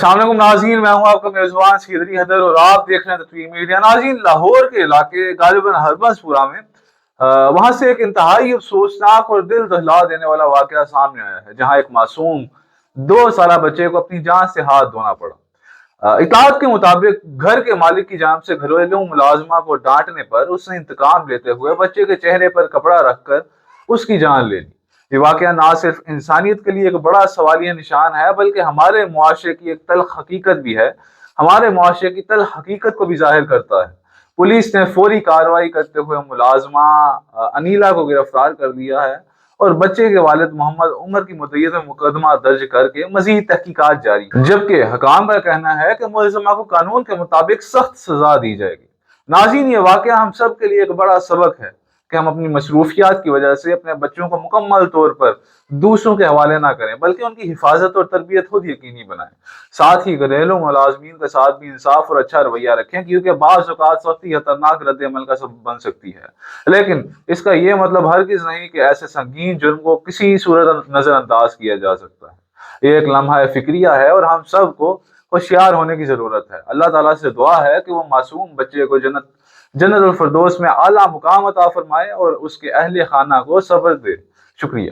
السلام علیکم ناظرین، میں ہوں آپ کا میزبان سیدری حیدر اور آپ دیکھ رہے ہیں تطویر میڈیا۔ ناظرین، لاہور کے علاقے غالباً ہربنس پورہ میں وہاں سے ایک انتہائی افسوسناک اور دل دہلا دینے والا واقعہ سامنے آیا ہے، جہاں ایک معصوم 2 سالہ بچے کو اپنی جان سے ہاتھ دھونا پڑا۔ اطلاعات کے مطابق گھر کے مالک کی جانب سے گھریلو ملازمہ کو ڈانٹنے پر اس نے انتقام لیتے ہوئے بچے کے چہرے پر کپڑا رکھ کر اس کی جان لے لی۔ یہ واقعہ نہ صرف انسانیت کے لیے ایک بڑا سوالیہ نشان ہے، بلکہ ہمارے معاشرے کی ایک تلخ حقیقت بھی ہے، ہمارے معاشرے کی تلخ حقیقت کو بھی ظاہر کرتا ہے۔ پولیس نے فوری کارروائی کرتے ہوئے ملازمہ انیلا کو گرفتار کر لیا ہے اور بچے کے والد محمد عمر کی مدعیت میں مقدمہ درج کر کے مزید تحقیقات جاری ہیں، جبکہ حکام کا کہنا ہے کہ ملزمہ کو قانون کے مطابق سخت سزا دی جائے گی۔ ناظرین، یہ واقعہ ہم سب کے لیے ایک بڑا سبق ہے کہ ہم اپنی مصروفیات کی وجہ سے اپنے بچوں کو مکمل طور پر دوسروں کے حوالے نہ کریں، بلکہ ان کی حفاظت اور تربیت خود یقینی بنائیں۔ ساتھ ہی گھریلو ملازمین کے ساتھ بھی انصاف اور اچھا رویہ رکھیں، کیونکہ بعض اوقات سختی خطرناک رد عمل کا سبب بن سکتی ہے، لیکن اس کا یہ مطلب ہرگز نہیں کہ ایسے سنگین جرم کو کسی صورت نظر انداز کیا جا سکتا ہے۔ یہ ایک لمحہ فکریہ ہے اور ہم سب کو ہوشیار ہونے کی ضرورت ہے۔ اللہ تعالیٰ سے دعا ہے کہ وہ معصوم بچے کو جنت الفردوس میں اعلیٰ مقام عطا فرمائے اور اس کے اہل خانہ کو صبر دے۔ شکریہ۔